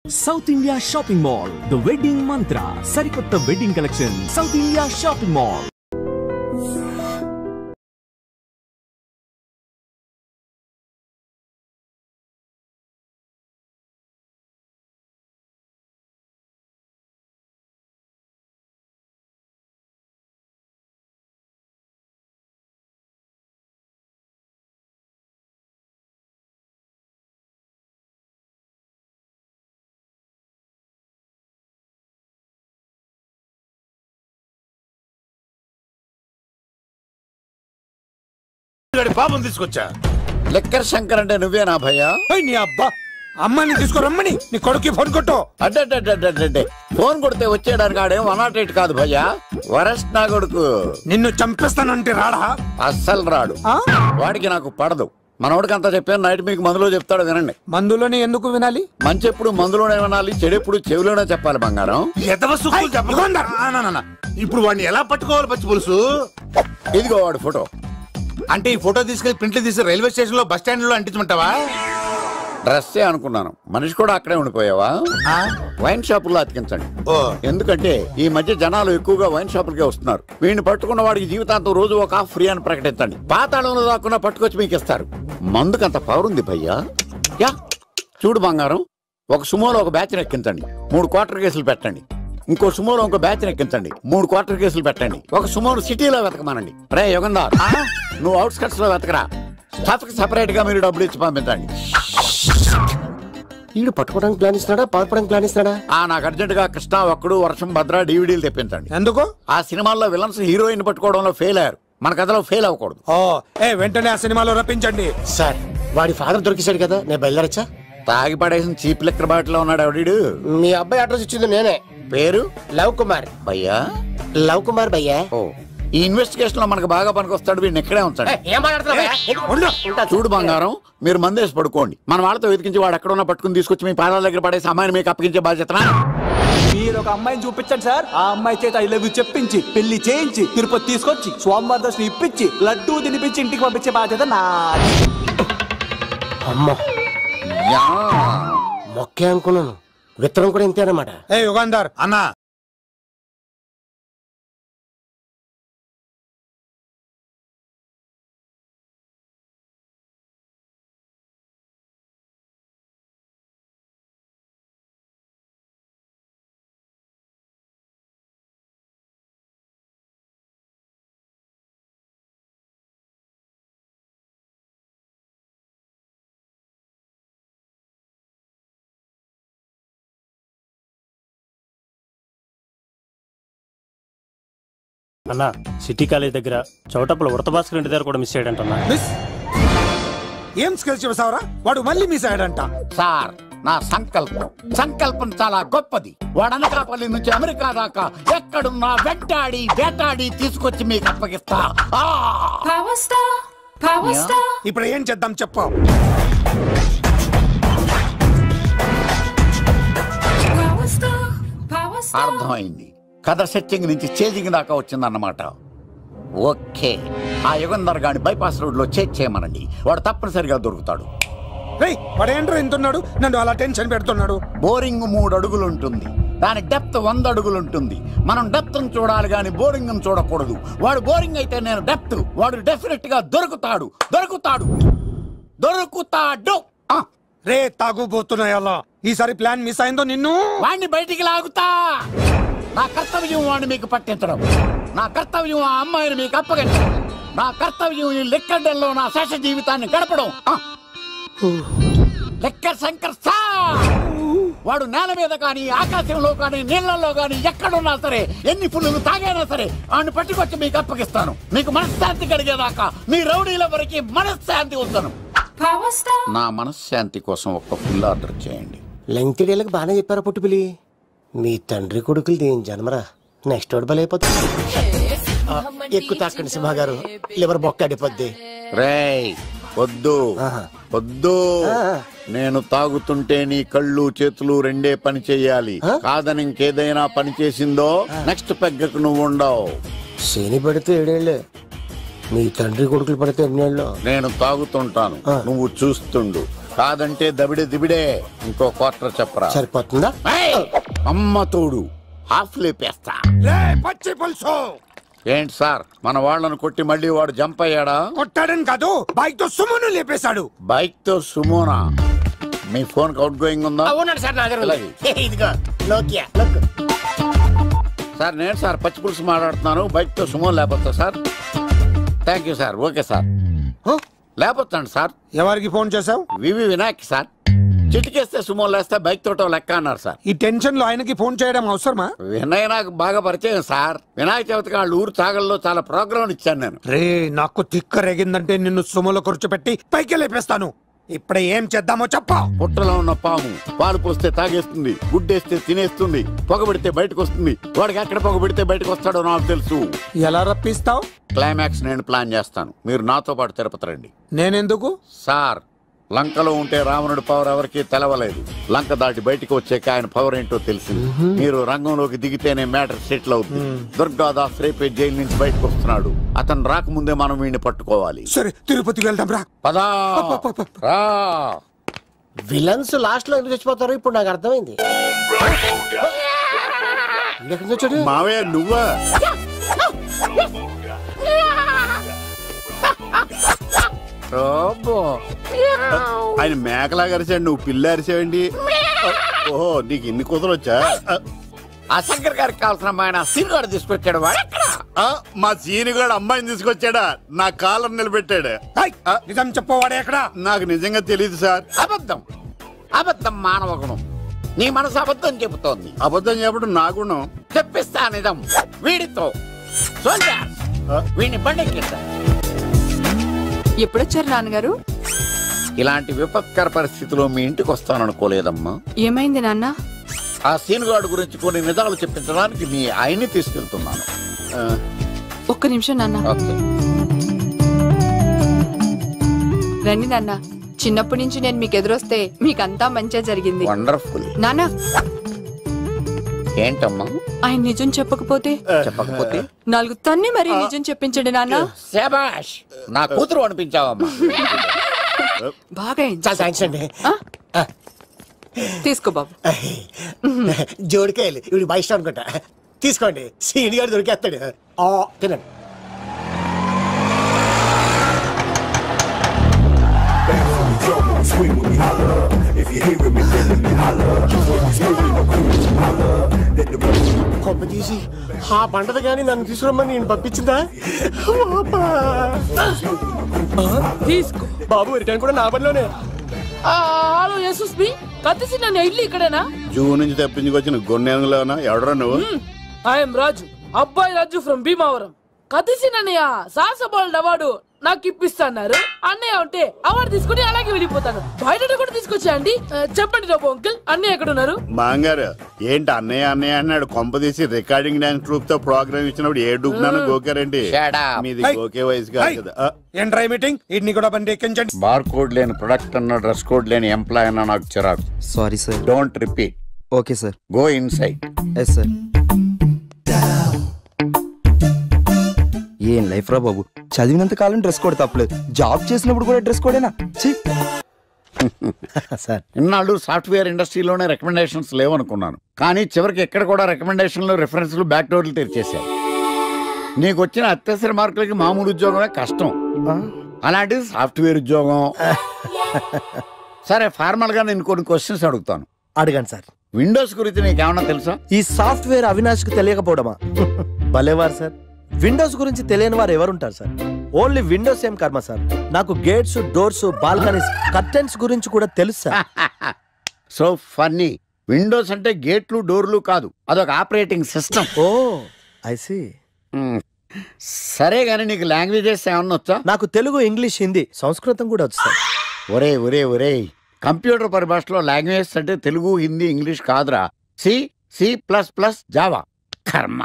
South India Shopping Mall, The Wedding Mantra, Sarikotta Wedding Collection, South India Shopping Mall. పాపం తీసుకొచ్చా liquor Shankar అంటే నువ్వేనా భయ్యా? నీ అబ్బా అమ్మని తీసుకురమ్మని నీ కొడుకు ఫోన్ కొట్టు. అడ్డే ఫోన్ కొడితే వచ్చేయడానికి ఆడేం 108 కాదు భయ్యా, వరస్ట్ నా కొడుకు. నిన్ను చంపేస్తానంటే రాడా? అస్సలు రాడు. వాడికి నాకు పడదు. మనోడికి అంతా చెప్పాను, నైట్ మీకు మందులో చెప్తాడు వినండి. మందులోనే ఎందుకు వినాలి? మంచి ఎప్పుడు మందులోనే వినాలి, చెడు ఎప్పుడు చెవిలోనే చెప్పాలి బంగారం. ఇప్పుడు వాడిని ఎలా పట్టుకోవాలి పచ్చి పులుసు? ఇదిగో వాడు ఫోటో. అంటే ఈ ఫోటో తీసుకెళ్లి ప్రింట్లు తీసి రైల్వే స్టేషన్ లో బస్ స్టాండ్ లో అంటించమంటావా? డ్రెస్సే అనుకున్నాను, మనిషి కూడా అక్కడే ఉండిపోయావా? వైన్ షాపుల్లో అతికించండి. ఎందుకంటే ఈ మధ్య జనాలు ఎక్కువగా వైన్ షాపులకే వస్తున్నారు. వీడిని పట్టుకున్న వాడికి జీవితాంతం రోజు ఒక ఆఫ్ ఫ్రీ అని ప్రకటించండి. పాతాళంలో దాక్కున్నా పట్టుకొచ్చి మీకు ఇస్తారు. మందుకంత పవర్ ఉంది భయ్యా. యా చూడు బంగారం, ఒక సుమోలో ఒక బ్యాచ్ ఎక్కించండి, 3 క్వార్టర్ కేసులు పెట్టండి. ఇంకో సుమోలో ఇంకో బ్యాచ్ ఎక్కించండి, 3 క్వార్టర్ కేసులు పెట్టండి. ఒక సుమోను సిటీలో వెతకమానండి. రే యుగంధర్, నువ్వు అవుట్స్కట్స్ లో వెతకరా. స్టాఫ్ కి సెపరేట్ గా మీరు డబ్బులు ఇచ్చి పంపించండి. వీడు పట్టుకోవడానికి ప్లాన్ ఇస్తున్నాడా, పాల్పడానికి ప్లాన్ ఇస్తున్నాడా? నాకు అర్జెంట్ గా కృష్ణ, ఒక్కడు, వర్షం, భద్ర డివిడీలు తెప్పించండి. ఎందుకు? ఆ సినిమాల్లో విలన్స్ హీరోయిన్ పట్టుకోవడంలో ఫెయిల్ అయ్యారు, మన కథలో ఫెయిల్ అవ్వకూడదు. వెంటనే ఆ సినిమాలో రప్పించండి. సార్ వాడి ఫాదర్ దొరికేశాడు కదా, నేను బయలుదేరచ్చా? తాగి పడేసిన చీప్ లెక్కర్ బాటిలో ఉన్నాడు ఎవడీడు. మీ అబ్బాయి అడ్రస్ ఇచ్చింది నేనే. పేరు లవ్ కుమార్ భయ్యా. లవ్ కుమార్ భయ్యా. ఈ ఇన్వెస్టిగేషన్ లో మనకు బాగా పనికొస్తాడు, వీడిని ఎక్కడే ఉంచండి. చూడు బంగారం, మీరు మందేసి పడుకోండి. మన వాళ్ళతో వెతికించి వాడు ఎక్కడ ఉన్నా పట్టుకుని తీసుకొచ్చి మీ పాదాల దగ్గర పడేసి అమ్మాయిని మీకు అప్పగించే బాధ్యత. మీరు ఒక అమ్మాయిని చూపించండి సార్. ఆ అమ్మాయి చేత ఐ లవ్ యూ చెప్పించి పెళ్లి చేయించి తిరుపతి తీసుకొచ్చి స్వామివారి దర్శనం ఇప్పించి లడ్డూ తినిపించి ఇంటికి పంపించే బాధ్యత నాది. అమ్మా మొక్కే అనుకున్నాను, విత్తనం కూడా ఇంతే అన్నమాట. యుగంధర్ అన్నా, అన్నా సిటీ కాలేజ్ దగ్గర చౌటప్పుల ఉడత భాస్కర్ ఇంటి దగ్గర కూడా మిస్ అయ్యాడంటన్నా. ఏం స్కిల్స్ చూసావరా? వాడు మళ్ళీ మిస్ అయ్యాడంట. సార్ నా సంకల్పం చాలా గొప్పది. వాడు అనకాపల్లి నుంచి అమెరికా దాకా ఎక్కడున్నా వేటాడి తీసుకొచ్చి మీకు అప్పగిస్తా. ఇప్పుడు ఏం చేద్దాం చెప్పు. అర్థమైంది, కథ సెట్టింగ్ నుంచి చేజింగ్ దాకా వచ్చిందన్నమాట. ఓకే, ఆ యుగంధర్ గాని బైపాస్ రోడ్ లో చేయమనండి, వాడు తప్పనిసరిగా దొరుకుతాడు. వాడేంట్రో ఎంతున్నాడు, నన్ను అలా టెన్షన్ పెడుతున్నాడు. బోరింగ్ 3 అడుగులు ఉంటుంది, దాని డెప్త్ 100 అడుగులు ఉంటుంది. మనం డెప్త్ చూడాలి గాని బోరింగ్ చూడకూడదు. వాడు బోరింగ్ అయితే నేను డెప్త్. వాడు డెఫినెట్ గా దొరుకుతాడు. రే తాగుబోతున్నాయి అలా. ఈసారి ప్లాన్ మిస్ అయిందో నిన్ను వాడిని బయటికి లాగుతా. నా కర్తవ్యం వాడిని మీకు పట్టించడం, నా కర్తవ్యం ఆ అమ్మాయిని మీకు అప్పగించడం, నా కర్తవ్యం ఈ లెక్కడల్లో నా శేష జీవితాన్ని గడపడం. లెక్కర్ శంకర్ సార్, వాడు నేల మీద కానీ ఆకాశంలో కానీ నీళ్లలో కానీ ఎక్కడున్నా సరే, ఎన్ని పుల్లులు తాగైనా సరే వాడిని పట్టుకొచ్చి మీకు అప్పగిస్తాను. మీకు మనశ్శాంతి కలిగేదాకా మీ రౌడీల వరకు మనశ్శాంతి ఉంచను. నా మనశ్శాంతి కోసం ఒక్క ఫుల్ ఆర్డర్ చేయండి. లెంగ్త్ డేలకు బాగానే చెప్పారా పుట్టుపిలి? మీ తండ్రి కొడుకులు దేని జన్మరా, నెక్స్ట్ వాడు బలైపోతుంది. ఎక్కువ తాకండి సింహ గారు, లివర్ బొక్క అడిపోద్ది. రేయ్ వద్దు, నేను తాగుతుంటే నీ కళ్ళు చేతులు రెండే పని చెయ్యాలి. కాదని ఇంకేదైనా పని చేసిందో నెక్స్ట్ పెగ్గకు నువ్వు ఉండవు. శని పడితే 7 ఏళ్ళే, మీ తండ్రి కొడుకులు పడితే 8 ఏళ్ళు. నేను తాగుతుంటాను, నువ్వు చూస్తుండు. కాదంటే దబిడే దిబిడే. ఇంకో క్వార్టర్ చెప్పరా. సరిపోతుందా? అమ్మ తోడు హాఫ్ లేపేస్తా. పచ్చి పులుసు. ఏంటి సార్ మన వాళ్ళను కొట్టి మళ్ళీ వాడు జంప్ అయ్యాడా? కొట్టాడని కాదు, బైక్ తో సుమోను లేపేశాడు. బైక్ తో సుమోనా? మీ ఫోన్ అవుట్ గోయింగ్ ఉందా? అవునండి సార్, నా దగ్గర ఉంది. ఇదిగో నోకియా. సార్ నేను సార్ పచ్చి పులుసు మాట్లాడుతున్నాను. బైక్ తో సుమో లేకపోతా sir? Thank you sir. Okay sir, లేకపోతాను సార్. ఎవరికి ఫోన్ చేసావు? వివి వినాయక్ సార్. చిటికేస్తే సుమో లేస్తే బైక్ తోటో లెక్క అన్నారు సార్. ఈ టెన్షన్ లో ఆయనకి ఫోన్ చేయడం అవసరమా? వినయ్ నాకు బాగా పరిచయం సార్. వినాయక చవితికి వాళ్ళ ఊరు చాగల్లో చాలా ప్రోగ్రాం ఇచ్చాను నేను. రే నాకు తిక్క రేగిందంటే నిన్ను సుమోలో కూర్చోపెట్టి పైకి లేపేస్తాను. ఇప్పుడే ఏం చేద్దామో చెప్పా. పుట్టలో ఉన్న పాము పాలు పోస్తే తాగేస్తుంది, గుడ్డేస్తే తినేస్తుంది, పొగబెడితే బయటకు వస్తుంది. వాడికి ఎక్కడ పొగబెడితే బయటకు వస్తాడో నాకు తెలుసు. ఎలా రప్పిస్తావు? క్లైమాక్స్ నేను ప్లాన్ చేస్తాను. మీరు నాతో పాటు తిరుపతి రండి. నేనెందుకు? సార్ లంకలో ఉంటే రావణుడి పవర్ ఎవరికి తెలవలేదు. లంక దాటి బయటికి వచ్చాక ఆయన పవర్ ఏంటో తెలిసింది. మీరు రంగంలోకి దిగితేనే మ్యాటర్ సెటిల్ అవుతుంది. దుర్గాదాస్ రేపే జైలు నుంచి బయటకు వస్తున్నాడు. అతను రాకముందే మనం వీడిని పట్టుకోవాలి. సరే తిరుపతికి వెళ్దాం రా. పదా రా. విలన్స్ లాస్ట్ లో ఎందుకు చచ్చిపోతారు ఇప్పుడు నాకు అర్థమైంది. మావయ్య నువ్వా? ఆయన మేకలా అరిచాడు, నువ్వు పిల్ల అరిచావండి. ఓహో నీకు ఇన్ని కుదరొచ్చా? ఆ శంకర్ గారికి కావాల్సిన అమ్మాయి సీనుగాడు తీసుకొచ్చాడు. మా సీనుగాడు అమ్మాయిని తీసుకొచ్చాడా? నా కాలం నిలబెట్టాడు. నిజం చెప్పవాడే ఎక్కడ? నాకు నిజంగా తెలియదు సార్. అబద్ధం అబద్ధం మానవ గుణం. నీ మనసు అబద్ధం చెబుతోంది. అబద్ధం చెప్పడం నా గుణం. చెప్పిస్తా నిజం వీడితో. వీడిని బండెక్కిస్తా. ఎప్పుడొచ్చారు నాన్నగారు? ఇలాంటి విపత్కర పరిస్థితిలో మీ ఇంటికి వస్తాననుకోలేదమ్మా. ఏమైంది నాన్న? ఆ సీనుగాడు గురించి కొన్ని నిజాలు చెప్పించడానికి మీ ఆయన్ని తీసుకెళ్తున్నాను. ఒక్క నిమిషం నాన్న. రండి నాన్న. చిన్నప్పటి నుంచి నేను మీకు ఎదురొస్తే మీకంతా మంచిగా జరిగింది. వండర్ఫుల్. నాన్న ఏంటమ్మా? ఆయన నిజం చెప్పకపోతే నాలుగు తన్ని మరి నిజం చెప్పించండి నాన్న. శభాష్, నా కూతురు అనిపించావమ్మా. బాగా తీసుకో బాబు. జోడికాయలు ఇవి బయట అనుకుంటా. తీసుకోండి, సీని గారు దొరికేస్తాడు. తినండి. కొమ్మ తీసి ఆ పంటది కానీ నన్ను తీసుకురమ్మని నేను పంపించిందా? తీసుకో బాబు, రిటర్న్ కూడా నా పనిలోనే. హలో యశస్వి, కత్తిసి నన్ను ఇల్లు ఇక్కడేనా? జూ నుంచి తప్పించుకొచ్చిన గొన్నెలోనా? ఎవడరా నువ్వు? ఐఎమ్ రాజు, అబ్బాయి రాజు ఫ్రమ్ భీమావరం. కత్తిసి నన్నయ్య సాహసబాల్ అవార్డు నాకు ఇప్పిస్తాన్నారు. అన్నయ్య ఉంటే అవార్డు తీసుకుని అలాగే వెళ్ళిపోతాను. బయట కూడా తీసుకొచ్చాయండి. చెప్పండి రాబు అంకుల్, అన్నయ్య ఎక్కడ ఉన్నారు? మాంగారు ఏంటి అన్నయ్య అన్నయ్య అన్నాడు? కొంప తీసి రికార్డింగ్ డాన్స్ ట్రూప్ తో ప్రోగ్రామ్ ఇచ్చినప్పుడు ఏ డూబ్నాను గోకారండి. మీది గోకే వయసు కాదు కదా. ఏంట్రై మీటింగ్? ఇడ్ని కూడా బండి ఎక్కించండి. బార్ కోడ్ లేని ప్రొడక్ట్ అన్న, డ్రెస్ కోడ్ లేని ఎంప్లాయ్ అన్న నాకు చిరాకు. Sorry sir. Don't repeat. Okay sir. Go inside. Yes sir. ఏం లైఫ్ రా బాబు, చదివినంత కాలం డ్రెస్ కోడ్ తప్పలేదు, జాబ్ చేసినప్పుడు కూడా డ్రెస్ కోడేనా? సార్ ఇన్నాళ్ళు సాఫ్ట్వేర్ ఇండస్ట్రీలోనే రికమెండేషన్స్ లేవనుకున్నాను, కానీ చివరికి ఎక్కడ కూడా రికమెండేషన్లు, రిఫరెన్స్లు, బ్యాక్ డోర్లు తెరిచేశారు. నీకు వచ్చిన అత్యవసర మార్కులకి మామూలు ఉద్యోగమే కష్టం, అలాంటిది సాఫ్ట్వేర్ ఉద్యోగం. సరే ఫార్మల్ గా నేను కొన్ని క్వశ్చన్స్ అడుగుతాను. అడగండి సార్. విండోస్ గురించి నీకేమన్నా తెలుసా? ఈ సాఫ్ట్వేర్ అవినాష్కి తెలియకపోవడమా? భలేవారు సార్. విండోస్ గురించి తెలియని వారు ఎవరుంటారు సార్? ఓన్లీ విండోస్ ఏం కర్మ సార్, నాకు గేట్స్, డోర్స్, బాల్కనీస్, కర్టెన్స్ గురించి కూడా తెలుసు సార్. So funny. విండోస్ అంటే గేట్లు, డోర్లు కాదు, అదొక operating system. Oh I see. సరే గానీ నీకు లాంగ్వేజెస్ ఏమన్నా వచ్చా? నాకు తెలుగు, ఇంగ్లీష్, హిందీ, సంస్కృతం కూడా వచ్చు సార్. ఒరే ఒరే ఒరే, కంప్యూటర్ పరిభాషలో లాంగ్వేజెస్ అంటే తెలుగు, హిందీ, ఇంగ్లీష్ కాదురా. C, C plus plus, Java. కర్మ.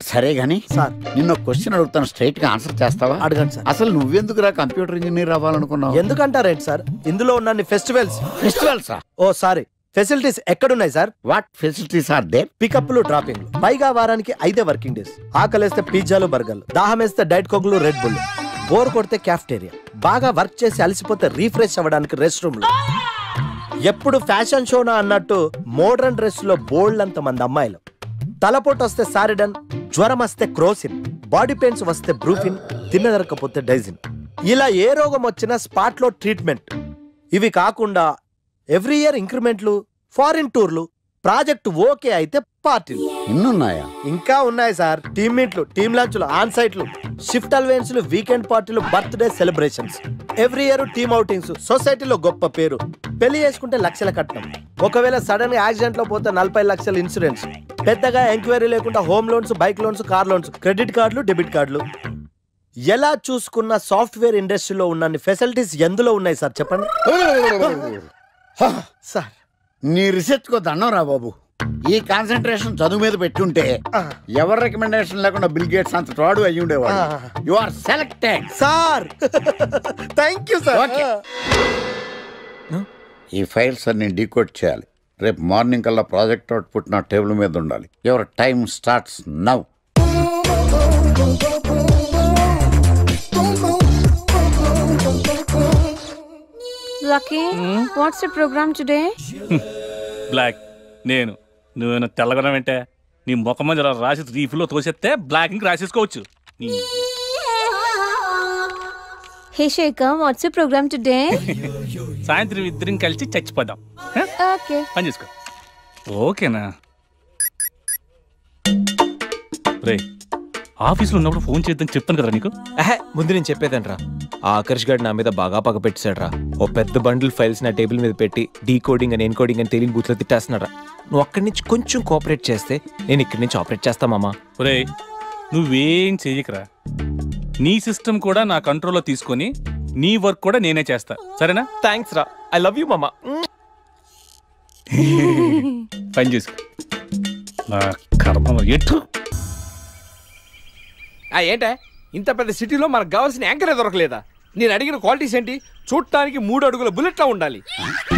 సరే గాని సార్, నిన్న క్వశ్చన్ అడుగుతాను, స్ట్రైట్ గా ఆన్సర్ చేస్తావా? అడగండి సార్. అసలు నువ్వెందుకురా కంప్యూటర్ ఇంజనీర్ అవ్వాలనుకున్నావు? ఎందుకంటారేంటి సార్, ఇందులో ఉన్న ఫెస్టివల్సా? ఓ సారీ, ఫెసిలిటీస్ ఎక్కడున్నాయి sir? What facilities are there? పికప్లు, డ్రాపింగ్లు, పైగా వారానికి 5 వర్కింగ్ డేస్. ఆకలేస్తే పిజ్జాలు, బర్గర్లు, దాహం వేస్తే డైట్ కోక్లు, రెడ్ బుల్. బోర్ కొడితే క్యాఫ్టేరియా, బాగా వర్క్ చేసి అలసిపోతే రీఫ్రెష్ అవ్వడానికి రెస్ట్ రూమ్ లో, ఎప్పుడు ఫ్యాషన్ షోనా అన్నట్టు మోడర్న్ డ్రెస్ లో బోల్డ్ అంత మంది అమ్మాయిలు. తలపోటు వస్తే సారిడన్, జ్వరం వస్తే క్రోసిన్, బాడీ పెయిన్స్ వస్తే బ్రూఫిన్, తిన్నదరకపోతే డైజిన్. ఇలా ఏ రోగం వచ్చినా స్పాట్ లో ట్రీట్మెంట్. ఇవి కాకుండా ఎవ్రీ ఇయర్ ఇంక్రిమెంట్లు, ఫారిన్ టూర్లు, ప్రాజెక్ట్ ఓకే అయితే పార్టీలు. ఇన్నున్నాయా? ఇంకా ఉన్నాయి సార్. టీమ్ మీట్లు, టీమ్ లంచ్లు, ఆన్ సైట్లు, షిఫ్ట్ అలవెన్స్లు, వీకెండ్ పార్టీలు, birthday celebrations, every year team outings, సొసైటీలో గొప్ప పేరు. పెళ్లి చేసుకుంటే లక్షల కట్నం, ఒకవేళ సడన్ గా యాక్సిడెంట్ లో పోతే 40 లక్షల ఇన్సూరెన్స్, పెద్దగా ఎంక్వైరీ లేకుండా home loans, bike loans, car loans, credit కార్డులు, డెబిట్ కార్డులు. ఎలా చూసుకున్న సాఫ్ట్వేర్ ఇండస్ట్రీలో ఉన్న ఫెసిలిటీస్ ఎందులో ఉన్నాయి సార్ చెప్పండి. సార్ నీ రీసెర్చ్ కో దండం రా బాబు. ఈ కాన్సన్ట్రేషన్ చదువు మీద పెట్టుంటే ఎవరి రికమెండేషన్ లేకుండా బిల్ గేట్స్ అంత ఫ్రాడ్ అయ్యి ఉండేవాడు. You are selected sir. Thank you sir. Okay, ఈ ఫైల్స్ అన్ని డీకోడ్ చేయాలి. రేపు మార్నింగ్ కల్లా ప్రాజెక్ట్ అవుట్పుట్ నా టేబుల్ మీద ఉండాలి. Your time starts now. Lucky, what's the program today? Black. నువ్వేనా తెల్లగొన వెంటే నీ ముఖం మీద రాసి రీఫ్లో తోసేస్తే బ్లాక్ ఇంక రాసేసుకోవచ్చు. Hey Shekhar, what's the program today? సాయంత్రం ఇద్దరం కలిసి చచ్చిపోదాం. Okay. పని చేసుకో. ఓకేనా? రే, ఆఫీస్లో ఉన్నప్పుడు ఫోన్ చేద్దాం చెప్తాను కదా నీకు. ముందు నేను చెప్పేదంట్రా, ఆ ఆకర్ష్ గారు నా మీద బాగా పగ పెట్టాడురా. ఓ పెద్ద బండిల్ ఫైల్స్ నా టేబుల్ మీద పెట్టి డీకోడింగ్ అని ఎన్కోడింగ్ అని తెలియని బూత్లో తిట్టేస్తున్నారా. నువ్వు అక్కడి నుంచి కొంచెం కోఆపరేట్ చేస్తే నేను ఇక్కడి నుంచి ఆపరేట్ చేస్తా మామా. రే, నువ్వేం చెయ్యకరా. నీ సిస్టమ్ కూడా నా కంట్రోల్లో తీసుకొని నీ వర్క్ కూడా నేనే చేస్తా, సరేనా? థ్యాంక్స్ రా, ఐ లవ్ యూ మామా. పని చేసుకో. నా కర్మ ఎటు. ఏంటే ఇంత పెద్ద సిటీలో మనకు కావాల్సిన యాంకరే దొరకలేదా? నేను అడిగిన క్వాలిటీస్ ఏంటి? చూడటానికి 3 అడుగుల బుల్లెట్లా ఉండాలి,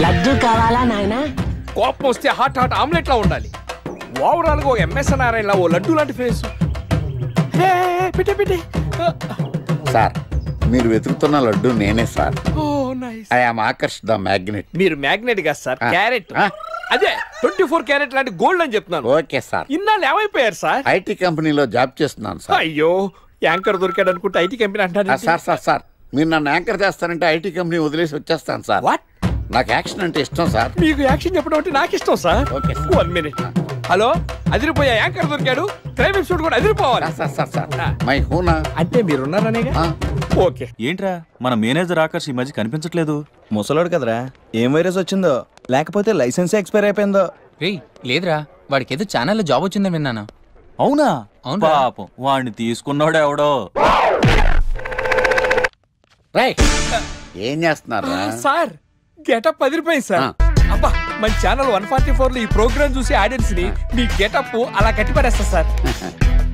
లడ్డు కావాలా నాయనా, కోపం వస్తే హాట్ ఆమ్లెట్లా ఉండాలి, ఓవరాల్ గా ఎంఎస్ నారాయణ ఓ లడ్డు లాంటి ఫేస్. సార్, మీరు వెతుకుతున్న లడ్డు నేనే sir. Nice. I am Akarsh the magnet. మీరు మ్యాగ్నెట్ కాదు సార్, క్యారెట్. అదే 24 క్యారెట్ లాంటి గోల్డ్ అని చెప్తున్నాను. Okay sir. ఇన్నాళ్ళు ఏమైపోయారు సార్? ఐటీ కంపెనీలో జాబ్ చేస్తున్నాను సార్. అయ్యో, యాంకర్ దొరికాడు అనుకుంటే ఐటీ కంపెనీ అంటారు. సార్ మీరు నన్ను యాంకర్ చేస్తానంటే ఐటీ కంపెనీ వదిలేసి వచ్చేస్తాను సార్. వాట్? నాకు యాక్షన్ అంటే ఇష్టం సార్. మీకు యాక్షన్ చెప్పడం అంటే నాకు ఇష్టం సార్. Okay, 1 minute. హలో, అదిరిపోయా యాంకర్ దొరికాడు, క్రైమ్ ఎపిసోడ్ కూడా అదిరిపోవాలి. మై హూనా అంటే మీరున్నారనేగా. ఓకే. ఏంట్రా మన మేనేజర్ ఆకర్ష్ ఈ మధ్య కనిపించట్లేదు? ముసలోడు కదరా, ఏం వైరస్ వచ్చిందో, లేకపోతే లైసెన్స్ ఎక్స్పైర్ అయిపోయిందో. లేదురా, వాడికి ఏదో ఛానల్లో జాబ్ వచ్చిందని విన్నాను. అవునా? పాపం వాడిని తీసుకున్నాడు ఎవడో. ఏం చేస్తున్నారు సార్? గెటప్ అదిరిపోయింది సార్. అబ్బా, మన ఛానల్ 144 లో ఈ ప్రోగ్రామ్ చూసి ఆడియన్స్ ని మీ గెటప్ అలా కట్టిపడేస్తా సార్.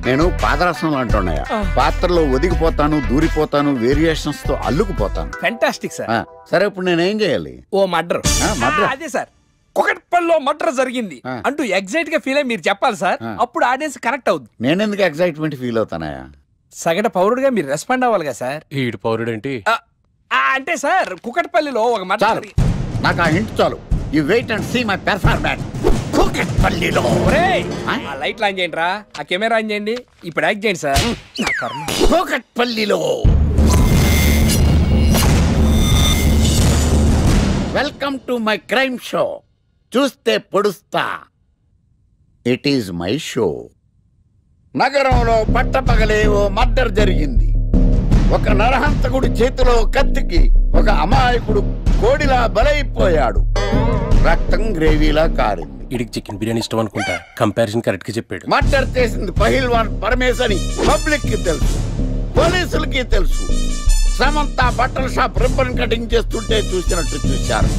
నేను పాదరసం అంటున్నాయా, పాత్రలో ఒదిగిపోతాను, దూరిపోతాను, వేరియేషన్స్ తో అల్లుకుపోతాను. Fantastic sir. సరే, ఇప్పుడు నేనేం చేయాలి? ఓ మర్డర్. అదే సార్, కుకట్పల్లిలో మర్డర్ జరిగింది అంటూ ఎగ్జైట్ గా ఫీల్ అయ్యి మీరు చెప్పాలి సార్. అప్పుడు ఆడియన్స్ కనెక్ట్ అవుద్ది. నేనెందుకు ఎగ్జైట్మెంట్ ఫీల్ అవుతానయా? సగటు పౌరుడుగా మీరు రెస్పాండ్ అవ్వాలిగా సార్. ఈడు పౌరుడు ఏంటి అంటే సార్, కుకట్పల్లిలో ఒక మర్డర్. నాకు ఆ హింట్ చాలు. You wait and see my performance. కుకట్పల్లిలో ఆ లైట్ ఆన్ చేయండి రా, ఆ కెమెరా ఆన్ చేయండి. ఇప్పుడు యాక్ట్ చేయండి సార్. కుకట్పల్లిలో welcome to my crime show. చూస్తే పొడుస్తా. It is my show. నగరంలో పట్టపగలే ఓ మర్డర్ జరిగింది. ఒక నరహంతకుడి చేతిలో కత్తికి ఒక అమాయకుడు కోడిలా బలైపోయాడు. రక్తం గ్రేవీలా కారింది. ఇడికి చికెన్ బిర్యానీ ఇష్టం అనుకుంటా, కంపారిజన్ కరెక్ట్ గా చెప్పాడు. మర్డర్ చేసింది పహిల్వాన్ పరమేశ్ అని పబ్లిక్ కి తెలుసు, పోలీసులకి తెలుసు. సమంత బట్టల షాప్ రిబ్బన్ కటింగ్ చేస్తుంటే చూసినట్టు చూశారు.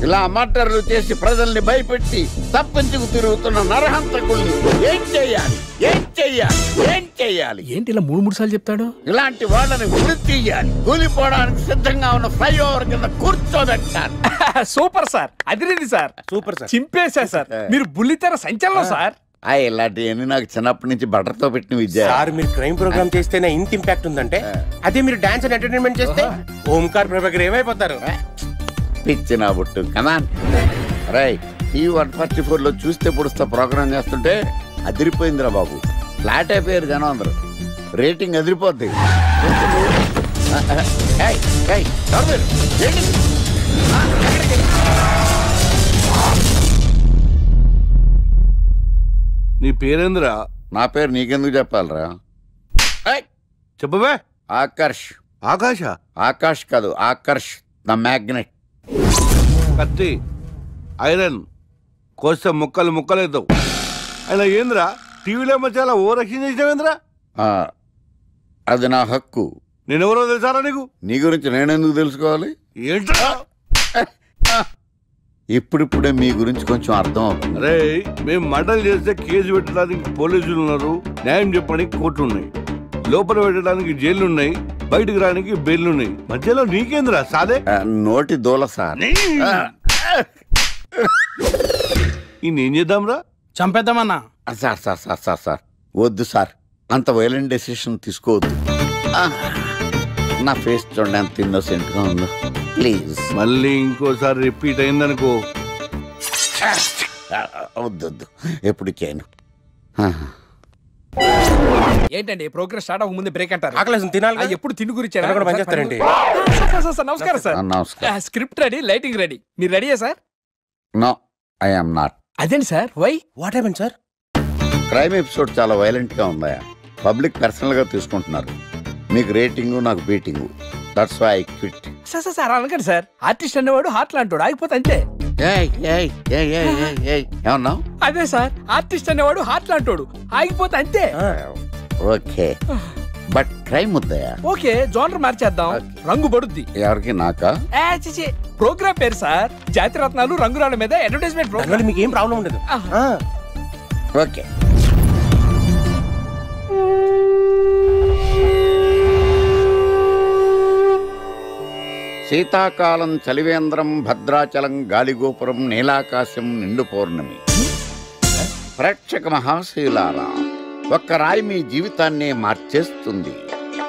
ఇలా మర్డర్లు చేసి ప్రజల్ని భయపెట్టి తప్పించుకు తిరుగుతున్న నరహంతకుల్ని ఏం చెయ్యాలి, ఏం చెయ్యాలి, ఏం చెయ్యాలి? ఏంటి ఇలా 3 సార్లు చెప్తాడు? ఇలాంటి వాళ్ళని ఉరి తీయాలి. కూలిపోవడానికి సిద్ధంగా ఉన్న ఫ్లైఓవర్ కింద కూర్చోబెట్టాలి. సూపర్ సార్, అదిరింది సార్. సూపర్ సార్, చింపేశా సార్. మీరు బుల్లితెర సంచలనం సార్. ఇలాంటివన్నీ నాకు చిన్నప్పటి నుంచి బట్టర్తో పెట్టిన విద్య. సార్ మీరు క్రైమ్ ప్రోగ్రామ్ చేస్తేనే ఇంత ఇంపాక్ట్ ఉందంటే అదే మీరు డాన్స్ అండ్ ఎంటర్టైన్మెంట్ చేస్తే ఓంకార్ ప్రభాకర్ ఏమైపోతారు? పిచ్చి నా బుట్టు కమాన్. రై ఈ 144లో చూస్తే పొడుస్తా ప్రోగ్రామ్ చేస్తుంటే అదిరిపోయిందిరా బాబు. ఫ్లాట్ అయిపోయారు జనం అందరూ. రేటింగ్ అదిరిపోద్ది. నీ పేరేంద్రా? నా పేరు నీకెందుకు చెప్పాలరా? చెప్పవే. ఆకర్ష్. ఆకాశ? ఆకాష్ కాదు, ఆకర్ష్ ద మ్యాగ్నెట్. కత్తి, ఐరన్ కోస్తే ముక్కలు ముక్కలేద్దావు. అయినా ఏంద్రా టీవీలో చాలా ఓ రక్షణ చేసినావేంద్రా? అది నా హక్కు. నేనెవరో తెలుసారా నీకు? నీ గురించి నేనెందుకు తెలుసుకోవాలి? ఏంట్రా? ఇప్పుడిప్పుడే మీ గురించి కొంచెం అర్థం అవుతుంది. అరే మేము మర్డర్ చేస్తే కేసు పెట్టడానికి పోలీసులు ఉన్నారు, న్యాయం చెప్పడానికి కోర్టు ఉన్నాయి, లోపల పెట్టడానికి జైలు ఉన్నాయి, బయటకు రానికి బెయిల్ ఉన్నాయి. మధ్యలో నీకేంద్రా సాదే? నోటి దూల సార్. ఏం చేద్దాంరా? చంపేద్దామన్నా. Sir sir sir sir sir వద్దు సార్, అంత వైలెంట్ డెసిషన్ తీసుకోవద్దు. నా ఫేస్ చూడండి ఎంత ఇన్నోసెంట్ గా ఉందో. ప్లీజ్. మళ్ళీ ఇంకోసారి రిపీట్ అయిందనుకో. వద్దొద్దు, ఎప్పుడు చేయను. ఏంటండి ప్రోగ్రెస్ స్టార్ట్ అవ్వక ముందే బ్రేక్ అంటారు? ఆకలేసం తినాలి. ఎప్పుడు తిండి గురించి పనిచేస్తారండి. నమస్కారం సార్. నమస్కారం. Script ready, lighting ready. మీరు రెడీయా sir? No, I am not. అదేంటి sir? Why? What happened sir? Crime episode చాలా వైలెంట్ గా ఉందా? పబ్లిక్ పర్సనల్ గా తీసుకుంటున్నారు. మీకు రేటింగ్, నాకు beating. That's why I quit. Sir sir sir అనకండి సార్. ఆర్టిస్ట్ అనేవాడు హార్ట్ లాంటాడు, ఆగిపోతే అంతే. ఏమన్నావు? అదే సార్, ఆర్టిస్ట్ అనేవాడు హార్ట్ లాంటాడు, ఆగిపోతే అంతే. ఓకే, బట్ క్రైమ్ వద్దయా? ఓకే, జోనర్ మార్చేద్దాం. రంగు పడుద్ది. ఎవరికి? నాకా? ప్రోగ్రామ్ పేరు సార్ జాతిరత్నాలు రంగురాళ్ళ మీద అడ్వర్టైజ్మెంట్ ప్రోగ్రామ్. మీకు ఏం ప్రాబ్లం ఉండదు. ఓకే. శీతాకాలం చలివేంద్రం, భద్రాచలం గాలిగోపురం, నీలాకాశం, నిండు పౌర్ణమి. ప్రేక్షక మహాశీలారా, ఒక్క రాయి మీ జీవితాన్నే మార్చేస్తుంది.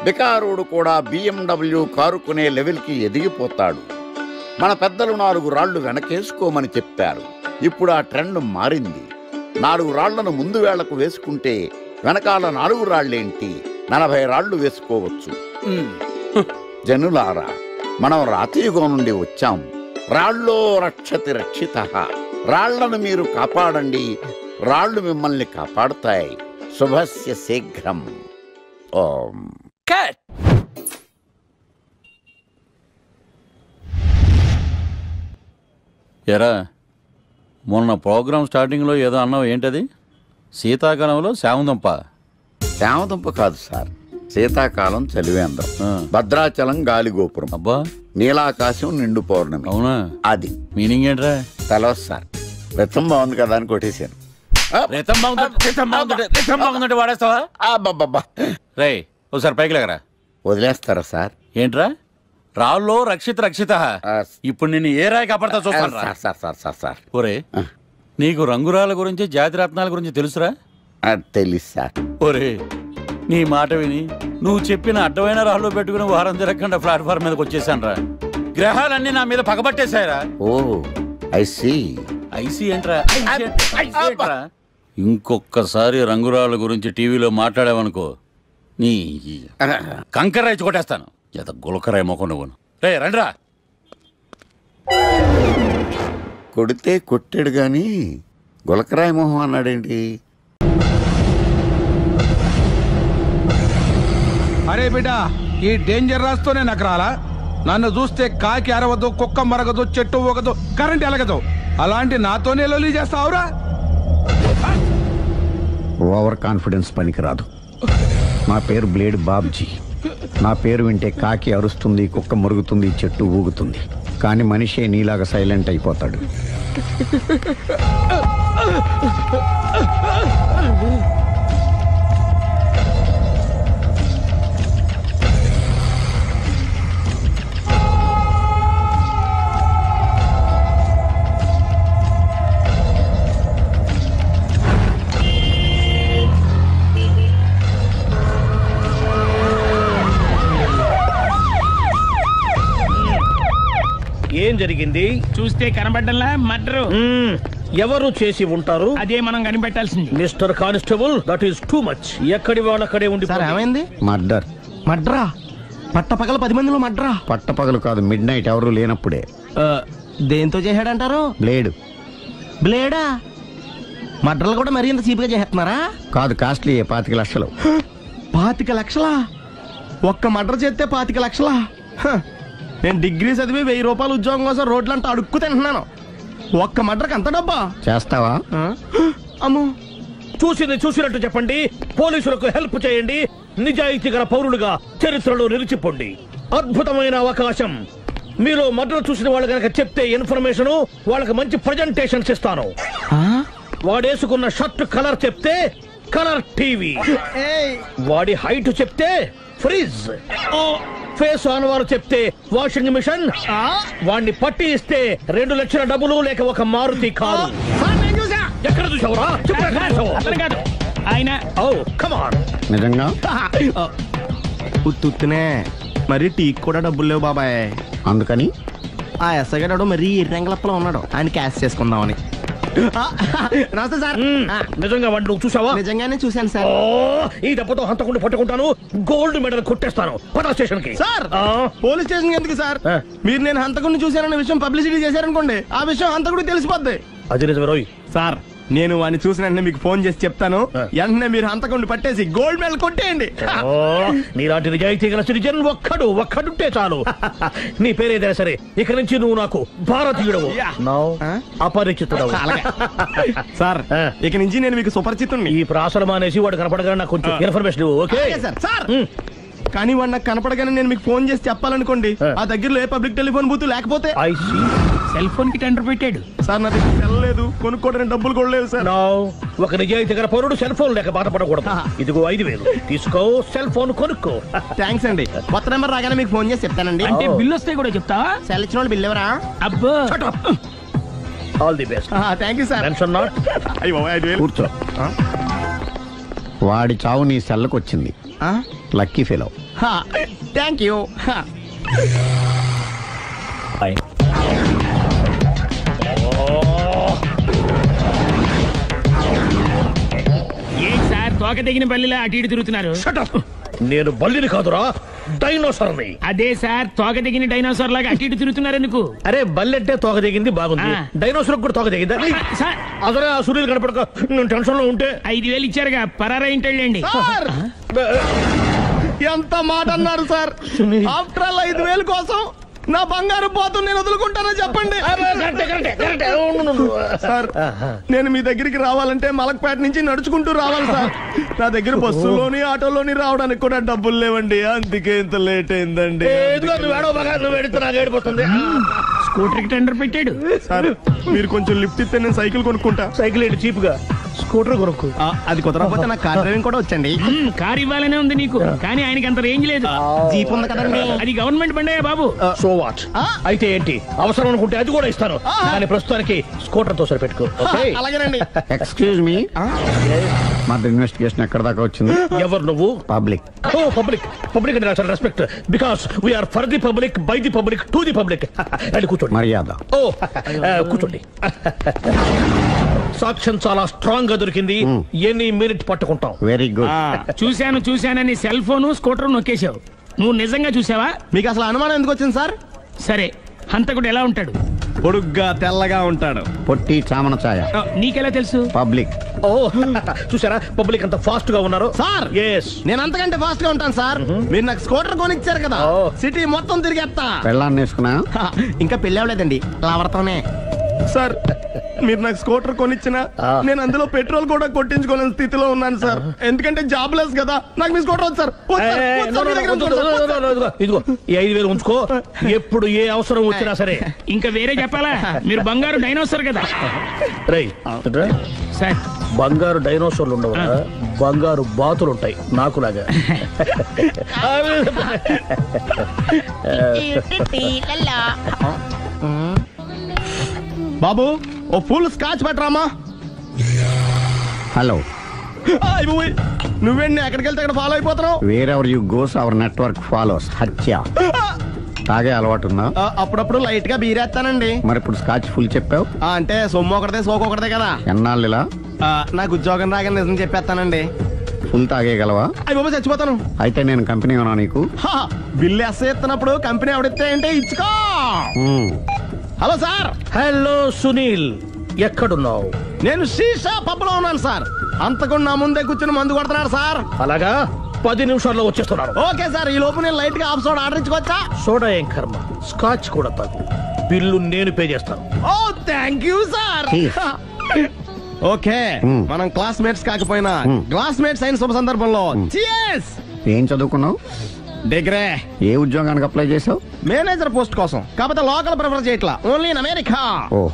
బికారుడు కూడా BMW కారు కొనే లెవెల్కి ఎదిగిపోతాడు. మన పెద్దలు 4 రాళ్లు వెనకేసుకోమని చెప్పారు. ఇప్పుడు ఆ ట్రెండ్ మారింది. 4 రాళ్లను ముందు వేళ్లకు వేసుకుంటే వెనకాల 4 రాళ్లేంటి 40 రాళ్లు వేసుకోవచ్చు. జనులారా, మనం రాతియుగం నుండి వచ్చాం. రాళ్ళో రక్షతి రక్షిత. రాళ్లను మీరు కాపాడండి, రాళ్లు మిమ్మల్ని కాపాడుతాయి. శుభస్య శీఘ్రం. ఓం. ఎరా, మొన్న ప్రోగ్రామ్ స్టార్టింగ్లో ఏదో అన్నావు, ఏంటది? శీతాకాలంలో శామదుంప. శామదుంప కాదు సార్, శీతాకాలం చలివేంద్రం, భద్రాచలం గాలిగోపురం, అబ్బా, నీలాకాశం, నిండు పౌర్ణమి. అవునా? అది మీనింగ్ ఏంట్రా? తెలవదు సార్. రతం బాగుంది కదా అని కొట్టేశాను. వాడేస్తావా? రే, ఒకసారి పైకి లేకరా. వదిలేస్తారా సార్? ఏంట్రా? రాళ్ళో రక్షిత. ఇప్పుడు నిన్ను ఏ రాయి కాపాడతా చూస్తాను. సార్ సార్ సార్ సార్ ఒరే, నీకు రంగురాల గురించి, జాతిరత్నాల గురించి తెలుసురా? తెలుసు సార్. ఒరే, నీ మాట విని నువ్వు చెప్పిన అడ్డమైన రాళ్ళు పెట్టుకుని వారం తిరగకుండా ప్లాట్ఫామ్ మీదకి వచ్చేసాను రా. గ్రహాలన్నీ నా మీద పగబట్టేశాయరా. ఓ, ఐ సీ. ఐసీ ఏంట్రా? ఇంకొక్కసారి రంగురాళ్ళ గురించి టీవీలో మాట్లాడావనుకో, నీ కంకర రైచి కొట్టేస్తాను. ఎంత గులకరాయి మొక్క నువ్వును. రే రండిరా. కొడితే కొట్టాడు గాని గులకరాయి మొహం అన్నాడేంటి? అరే బిడ్డ, ఈ డేంజర్ రాస్తూనే నాకు రాలా? నన్ను చూస్తే కాకి అరవదు, కుక్క మరగదు, చెట్టు ఊగదు, కరెంట్ ఎలగదు. అలాంటి నాతోనే లొల్లి చేస్తావురా? ఓవర్ కాన్ఫిడెన్స్ పనికిరాదు. నా పేరు బ్లేడ్ బాబ్జీ. నా పేరు వింటే కాకి అరుస్తుంది, కుక్క మురుగుతుంది, చెట్టు ఊగుతుంది, కానీ మనిషే నీలాగా సైలెంట్ అయిపోతాడు. ఏం జరిగింది? చూస్తే కనబడ్డంలా మర్డరు. ఎవరు చేసి ఉంటారు? అదే మనం కనిపెట్టాల్సింది. Mister constable, that is too much. ఎక్కడి వాళ్ళక్కడే ఉండి. ఏమైంది? మర్డర్. మడ్రా? పట్టపగల 10 మందిలో మడ్రా? పట్టపగలు కాదు, మిడ్ నైట్ ఎవరు లేనప్పుడే. దేంతో చేశాడంటారు? బ్లేడా? మడ్రలు కూడా మరీ ఇంత చీప్గా చేస్తున్నారా? కాదు, కాస్ట్లీ 25 లక్షలు. 25 లక్షలా? ఒక్క మడ్ర చేస్తే 25 లక్షలా? నేను డిగ్రీ చదివి 1000 రూపాయలు ఉద్యోగం కోసం రోడ్లంతా అడుక్కు తింటున్నాను. ఒక్క మడ్రకు అంత డబ్బా? చేస్తావా? అమ్మో, చూసింది చూసినట్టు చెప్పండి. పోలీసులకు హెల్ప్ చేయండి. నిజాయితీ గల పౌరులుగా చరిత్రలో నిలిచిపోండి. అద్భుతమైన అవకాశం. మీరు మర్డర్ చూసిన వాళ్ళు కనుక చెప్తే ఇన్ఫర్మేషన్, వాళ్ళకి మంచి ప్రజెంటేషన్స్ ఇస్తాను. వాడేసుకున్న షర్ట్ కలర్ చెప్తే కలర్ టీవీ, వాడి హైట్ చెప్తే ఫ్రిజ్, ఫేస్ ఆన్ వారు చెప్తే వాషింగ్ మిషన్, వాడిని పట్టి ఇస్తే 2 లక్షల డబ్బులు లేక ఒక మారుతి కారు. ఎక్కడ చూసావురా? కాదు ఆయన. Oh come on. నిజంగా? ఉత్తునే మరి టీకి కూడా డబ్బులు లేవు బాబాయ్. అందుకని ఆ ఎస్ఐ గారు మరీ ఎర్రంగలప్పలో ఉన్నాడు, ఆయన క్యాష్ చేసుకుందామని. నమస్తే సార్. నిజంగా వాడిని నువ్వు చూసావా? నిజంగానే చూశాను సార్. ఈ దెబ్బతో హంతకుండా పట్టుకుంటాను, గోల్డ్ మెడల్ కొట్టేస్తాను. పద స్టేషన్ కి. సార్, పోలీస్ స్టేషన్ ఎందుకు సార్? మీరు నేను హంతకుడిని చూశానన్న విషయం పబ్లిసిటీ చేశారనుకోండి, ఆ విషయం హంతకుడికి తెలిసిపోద్ది. అది నిజమే రోయ్. సార్, నేను వాడిని చూసిన వెంటనే మీకు ఫోన్ చేసి చెప్తాను. వెంటనే మీరు హంతకుడిని పట్టేసి గోల్డ్ మెడల్ కొట్టేయండి. నీలాంటి నిజాయితీ గల సిటిజన్ ఒక్కడుంటే చాలు. నీ పేరేదైనా సరే, ఇక నుంచి నువ్వు నాకు భారతీయుడవు, అపరిచితుడవు. సార్, ఇక నుంచి నేను మీకు సుపరిచితుడిని. ఈ ప్రాసలు మానేసి వాడు కనపడగానే నాకు కొంచెం ఇన్ఫర్మేషన్. Okay sir. కానీ వాడు నాకు కనపడగానే నేను మీకు ఫోన్ చేసి చెప్పాలనుకోండి, ఆ దగ్గరలో ఏ పబ్లిక్ టెలిఫోన్ బూత్ లేకపోతే. సెల్ ఫోన్ కి టెండర్ పెట్టాడు సార్. నా దగ్గర సెల్ లేదు, కొనుక్కోవడానికి డబ్బులు కూడా లేవు సార్. ఒక నిజాయితీ గల పౌరుడు సెల్ ఫోన్ లేక బాధపడకూడదు. ఇదిగో 5000 తీసుకో, సెల్ ఫోన్ కొనుక్కో. థ్యాంక్స్ అండి. కొత్త నెంబర్ రాగానే మీకు ఫోన్ చేసి చెప్తానండి. అంటే బిల్ వస్తే కూడా చెప్తావా? సెల్ ఇచ్చిన వాళ్ళు బిల్ ఎవరా? అబ్బో, all the best. Thank you sir. Tension not. కూర్చో. వాడి చావు నీ సెల్లకు వచ్చింది. Lucky fellow. Thank you. ఏం సార్, తోక తెగిన బల్లిలా అటు ఇటు తిరుగుతున్నారు? నేను బల్లిని కాదురా, డైనోసార్ని. అదే సార్, తోక తెగిన డైనోసార్ లాగా అటు ఇటు తిరుగుతున్నారు ఎందుకు? అరే, బల్లి అంటే తోక దిగింది బాగుంది, డైనోసార్ కూడా తోక దిగిందా? అసలే ఆ సూర్యుడు కనపడక నేను టెన్షన్ లో ఉంటే 5000 ఇచ్చారుగా, పరారా ఇంటండి. ఎంత మాట అన్నారు సార్? ఆఫ్టర్ ఆల్ 5000 కోసం నా బంగారు పోతు నేను వదులుకుంటానని చెప్పండి సార్. నేను మీ దగ్గరికి రావాలంటే మలక్పేట నుంచి నడుచుకుంటూ రావాలి సార్. నా దగ్గర బస్సులోని ఆటోలోని రావడానికి కూడా డబ్బులు లేవండి, అందుకే ఇంత లేట్ అయిందండి. స్కూటర్ కి టెండర్ పెట్టాడు సార్. మీరు కొంచెం లిఫ్ట్ ఇస్తే నేను సైకిల్ కొనుక్కుంటా. సైకిల్ ఏంటి చీప్ గా? స్కూటర్ కొనుక్కు. అది కుదరకపోతే నాకు కార్ డ్రైవింగ్ కూడా వచ్చండి. కార్ ఇవ్వాలనే ఉంది నీకు, కానీ ఆయనకి అంత రేంజ్ లేదు. జీప్ ఉంది కదండి. అది గవర్నమెంట్ బండే బాబు. So what? అయితే ఏంటి, అవసరం అనుకుంటే అది కూడా ఇస్తాను, కానీ ప్రస్తుతానికి స్కూటర్ తో సరిపెట్టుకో. అలాగేనండి. ఎక్స్క్యూజ్ మీ, మా ఇన్వెస్టిగేషన్ ఎక్కడ దాకా వచ్చింది? ఎవరు నువ్వు? పబ్లిక్. ఓ పబ్లిక్. పబ్లిక్ అంటే చాలా respect, because we are for the public, by the public, to the public. అది కూర్చోండి. మర్యాద. ఓ కూర్చోండి. సాక్ష్యం చాలా స్ట్రాంగ్ గా దొరికింది, ఎన్ని మినిట్ పట్టుకుంటాం. Very good. చూశానని సెల్ ఫోన్ స్కూటర్ నొక్కేశావు. నువ్వు నిజంగా చూసావా? మీకు అసలు అనుమానం ఎందుకు వచ్చింది సార్? సరే, హంతకుడు ఎలా ఉంటాడు? పొడుగ్గా తెల్లగా ఉంటాడు. పొట్టి చామన ఛాయ. నీకెలా తెలుసు? పబ్లిక్. ఓ చూసారా, పబ్లిక్ అంత ఫాస్ట్ గా ఉన్నారు సార్. నేను అంతకంటే ఫాస్ట్ గా ఉంటాను సార్. మీరు నాకు స్కూటర్ కొనిచ్చారు కదా, సిటీ మొత్తం తిరిగేస్తా. పెళ్ళాన్ని వేసుకున్నా? ఇంకా పెళ్ళి అవ్వలేదండి, లవర్తోనే. సార్, మీరు నాకు స్కూటర్ కొనిచ్చినా నేను అందులో పెట్రోల్ కూడా కొట్టించుకోలేని స్థితిలో ఉన్నాను సార్. ఎందుకంటే జాబ్ లెస్ కదా, నాకు మీ స్కూటర్ వద్దు సార్. ఇదిగో ఈ 5000 ఉంచుకో, ఎప్పుడు ఏ అవసరం వచ్చినా సరే. ఇంకా వేరే చెప్పాలా? మీరు బంగారు డైనోసార్ కదా. రై సార్, బంగారు డైనోసార్లు ఉండవు, బంగారు బాతులు ఉంటాయి నాకులాగా. బాబు, ఓ ఫుల్ స్కాచ్ పెట్టరామా. హలో. నువ్వేండి ఎక్కడికి వెళ్తే అక్కడ ఫాలో అయిపోతున్నావు? Wherever you goes our network follows. హత్య. తాగే అలవాటు ఉందా? అప్పుడప్పుడు లైట్ గా బీరేస్తానండి. మరి ఇప్పుడు స్కాచ్ ఫుల్ చెప్పావు? అంటే సొమ్ము ఒకటిదే సోకు ఒకటిదే కదా. ఎన్నాళ్ళు ఇలా? నాకు ఉద్యోగం రాగానే నిజం చెప్పేస్తానండి. ఫుల్ తాగేయగలవా? అయ్యి బాబా చచ్చిపోతాను. అయితే నేను కంపెనీ ఉన్నా నీకు. బిల్లు ఎస్ ఎత్తినప్పుడు కంపెనీ ఎవడితే అంటే ఇచ్చుకో. Hello sir. హలో సునీల్, ఎక్కడున్నావు? నేను శీషా పబ్ లో ఉన్నాను సార్. అంతకుండా నా ముందే కూర్చుని మందు కొడుతున్నాడు సార్. అలాగా, 10 నిమిషాల్లో వచ్చేస్తున్నాను. Okay sir. ఈ లోపు నేను లైట్ గా హాఫ్ సోడా ఆర్డర్ ఇచ్చుకోవచ్చా? సోడా ఏం కర్మ, స్కాచ్ కూడా తాగు. బిల్లు నేను పే చేస్తాను. ఓ థ్యాంక్ యూ సార్. ఓకే, మనం క్లాస్మేట్స్ కాకపోయినా క్లాస్మేట్స్ అయిన శుభ సందర్భంలో cheers. ఏం చదువుకున్నావు? డిగ్రీ. ఏ ఉద్యోగానికి అప్లై చేసావు? మేనేజర్ పోస్ట్ కోసం. కాకపోతే లోకల్ ప్రిఫర్ చేయట్లా, ఓన్లీ ఇన్ అమెరికా.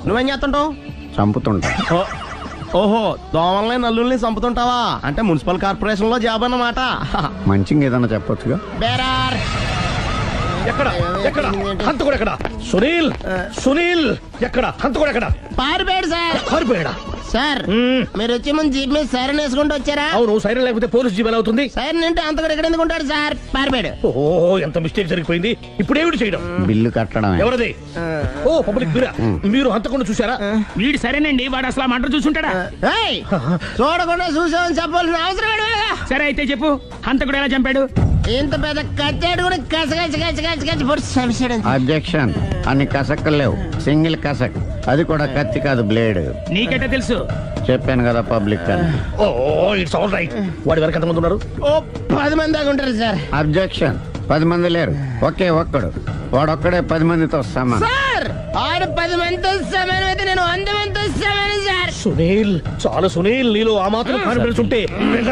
నువ్వేం చేస్తుంటావు? చంపుతుంటా. ఓహో, దోమల్ని నల్లుల్ని చంపుతుంటావా? అంటే మున్సిపల్ కార్పొరేషన్ లో జాబ్ అన్నమాట. మంచిగా ఏదన్నా చెప్పొచ్చుగా. బేరార్. ఎక్కడ ఎక్కడ హంతకుడు ఎక్కడ? సునీల్, సునీల్ ఎక్కడ? హంతకుడు ఎక్కడ? పారిపోయాడు సార్. పారిపోయాడా? సార్ మీరు వచ్చే ముందు జీప్ మీద సైరన్ వేసుకుంటూ వచ్చారా? అవును, సైరన్ లేకపోతే పోలీస్ జీప్ ఎలా అవుతుంది? సైరన్ అంటే అంతకుడు ఎక్కడ ఎందుకు ఉంటాడు సార్? పారిపోయాడు. ఓహో, ఎంత మిస్టేక్ జరిగిపోయింది. ఇప్పుడు ఏమిటి చేయడం? బిల్లు కట్టడం. ఎవరిది? ఓ పబ్లిక్ బిరా. మీరు హంతకుండా చూసారా? వీడు సరేనండి, వాడు అసలు మంట చూసుంటాడా? చూడకుండా చూసామని చెప్పాల్సిన అవసరం లేదు. సరే అయితే చెప్పు, హంతకుడు ఎలా చంపాడు? ఇంత పెద్ద కచ్చాడు కూడా కస. అబ్జెక్షన్. అన్ని కసక్కలు లేవు, సింగిల్ కసక్. అది కూడా కత్తి కాదు, బ్లేడ్. నీకెట్టా తెలుసు? చెప్పాను కదా పబ్లిక్ అని. Oh it's all right. వాడి వరకు ఎంతమంది ఉన్నారు? ఓ 10 మంది దాకా ఉంటారు సార్. అబ్జెక్షన్. 10 మంది లేరు, ఒకే ఒక్కడు. వాడొక్కడే 10 మందితో సమానం. సార్ ఆడు 10 మందితో సమానం అయితే నేను 100 మందితో సమానం సార్. సునీల్, చాలా సునీల్, నీలో ఆ మాత్రం కాన్ఫిడెన్స్ ఉంటే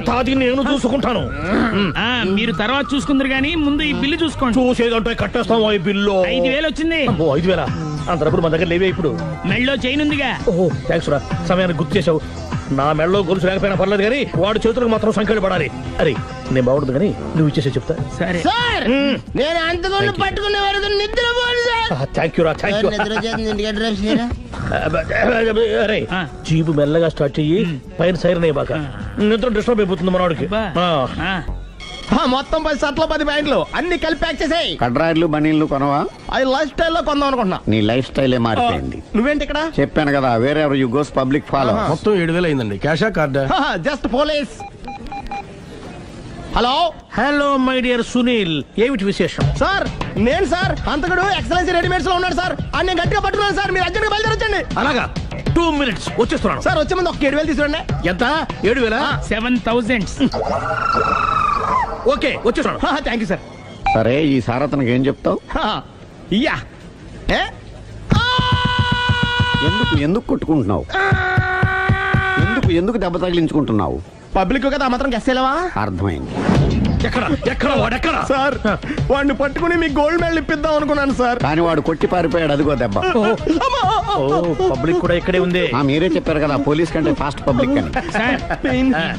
తాది నేను చూసుకుంటాను. మీరు తర్వాత చూసుకుందరు గానీ ముందు ఈ బిల్లు చూసుకోండి. చూసేదంటే కట్టేస్తాం. ఈ బిల్లు 5,000 వచ్చింది. 5,000? అంత డబ్బులు మన దగ్గర లేవే ఇప్పుడు. మెళ్ళో చైన్ ఉందిగా. ఓహో థ్యాంక్స్ రా, సమయానికి గుర్తు చేసావు. నా మెడలో గొలుసు లేకపోయినా పర్లేదు కానీ వాడు చేతులకు మాత్రం సంఖ్యలు పడాలి. అరే నేను బాగుండదు కానీ నువ్వు ఇచ్చేసే చెప్తా. సరే సార్. నేను అంతకుండా పట్టుకునే వరకు నిద్రపోను సార్. థ్యాంక్ యూ రా, థ్యాంక్ యూ. అరే జీబు మెల్లగా స్టార్ట్ చెయ్యి, పైన సైరన్ అయ్యి బాగా నిద్ర డిస్టర్బ్ అయిపోతుంది మనవాడికి. మొత్తం 10 షర్ట్లు 10 ప్యాంట్లు అన్ని కలిపి ప్యాక్ చేసేయ్. కడ్రాయిలు బనీళ్లు కొనవా? అది లైఫ్ స్టైల్లో కొందాం అనుకుంటున్నా. నీ లైఫ్ స్టైలే మారిపోయింది. నువ్వేంటి ఇక్కడ? చెప్పాను కదా, వేరే ఎవరు యు గోస్ పబ్లిక్ ఫాలో. మొత్తం 7,000 అయిందండి. క్యాషా కార్డా? Just police. Hello hello my dear Sunil, ఏమిటి విశేషం? సార్ నేను సార్ అంతకుడు ఎక్సలెన్సీ రెడీమేడ్స్ లో ఉన్నాడు సార్. అన్ని గట్టిగా పట్టుకున్నాను సార్. మీరు అర్జెంట్గా బయలుదేరొచ్చండి. అలాగా, 2 minutes వచ్చేస్తున్నాను. సార్ వచ్చే ముందు ఒక 7,000 తీసుకురండి. ఎంత? 7,000? 7,000. ఓకే వచ్చేస్తున్నాను. Thank you sir. సరే ఈ సారతనకి ఏం చెప్తావు? ఇయ్యా ఎందుకు కొట్టుకుంటున్నావు? ఎందుకు దెబ్బ తగిలించుకుంటున్నావు? పబ్లిక్ కదా మాత్రం గెస్సేలవా? అర్థమైంది. ఎక్కడ వాడెక్కడ? సార్ వాడిని పట్టుకుని మీకు గోల్డ్ మెడల్ ఇప్పిద్దాం అనుకున్నాను సార్. కానీ వాడు కొట్టి పారిపోయాడు. అదిగో దెబ్బ. పబ్లిక్ కూడా ఇక్కడే ఉంది. మీరే చెప్పారు కదా పోలీస్ కంటే ఫాస్ట్ పబ్లిక్ అని.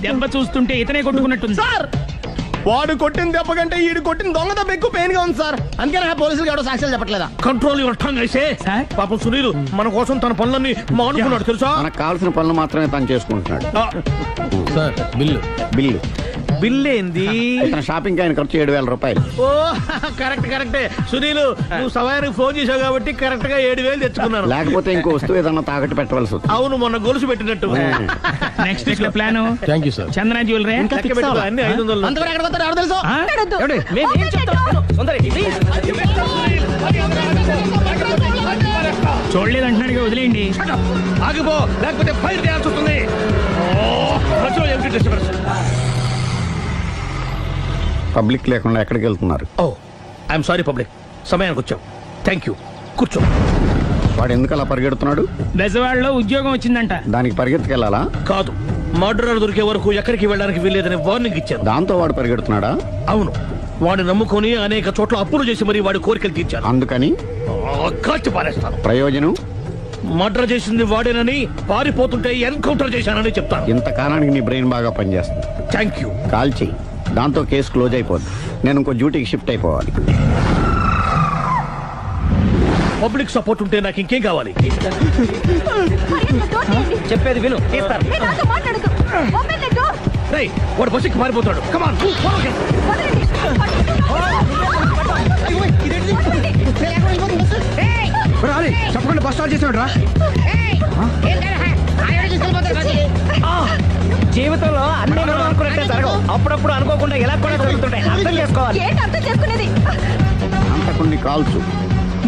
దెబ్బ చూస్తుంటే ఇతనే కొట్టుకున్నట్టుంది సార్. వాడు కొట్టిన దెబ్బ కంటే ఈడు కొట్టిన దొంగ దెబ్బ ఎక్కువ పెయిన్ గా ఉంది సార్. అందుకే పోలీసులు ఎవడో సాక్ష్యాలు చెప్పట్లేదా? కంట్రోల్ యువర్ టంగ్ అయితే. పాపం సునీల్ మన కోసం తన పనులన్నీ మానుకున్నాడు తెలుసా? మనకు కావాల్సిన పనులు మాత్రమే తను చేసుకుంటున్నాడు. సార్ బిల్లు బిల్ ఏంది? షాపింగ్ ఆయన ఖర్చు 7,000 రూపాయలు. ఓ కరెక్టే సునీల్, నువ్వు సమయానికి ఫోన్ చేసావు కాబట్టి కరెక్ట్ గా 7,000 తెచ్చుకున్నాను. లేకపోతే ఇంకో వస్తువు ఏదన్నా తాకట్టు పెట్టవలసి వస్తుంది. అవును, మొన్న గొలుసు పెట్టినట్టు. నెక్స్ట్ వీక్ లో plan. Thank you sir. Chandana jewellery అన్ని 500. అంతవరకు ఎక్కడ పోతారు ఎవరు తెలుసు? చూడలేదు అంటున్నాడు, వదిలేయండి. ఆగిపో, లేకపోతే ఫైర్ చేయాల్సి వస్తుంది. పబ్లిక్ లేకుండా ఎక్కడికి వెళ్తున్నారు? ఐఎమ్ సారీ పబ్లిక్, సమయానికి వచ్చావు. థ్యాంక్ యూ, కూర్చో. వాడు ఎందుకు అలా పరిగెడుతున్నాడు? బెజవాడలో ఉద్యోగం వచ్చిందంట. దానికి పరిగెత్తుకెళ్ళాలా? కాదు, మర్డరర్ దొరికే వరకు ఎక్కడికి వెళ్ళడానికి వీల్లేదని వార్నింగ్ ఇచ్చాను. దాంతో వాడు పరిగెడుతున్నాడా? అవును, వాడిని నమ్ముకొని అనేక చోట్ల అప్పులు చేసి మరి వాడి కోరికలు తీర్చాను. అందుకని కాల్చి పారేస్తాను. ప్రయోజనం? మర్డర్ చేసింది వాడేనని, పారిపోతుంటే ఎన్కౌంటర్ చేశానని చెప్తాను. ఇంతకాలానికి నీ బ్రెయిన్ బాగా పనిచేస్తుంది. Thank you. కాల్చి, దాంతో కేసు క్లోజ్ అయిపోద్ది. నేను ఇంకో డ్యూటీకి షిఫ్ట్ అయిపోవాలి. పబ్లిక్ సపోర్ట్ ఉంటే నాకు ఇంకేం కావాలి? చెప్పేది విను. వాడు బస్సుకి మారిపోతాడు. కమాన్. చెప్పకుండా బస్ స్టార్ట్ చేసాడు రా. జీవితంలో అన్ని మనం అనుకున్నట్టే జరగవు. అప్పుడప్పుడు అనుకోకుండా ఎలా కూడా జరుగుతుంటాయి. అర్థం చేసుకోవాలి. అర్థం చేసుకునేది అంతకుని కాల్చు.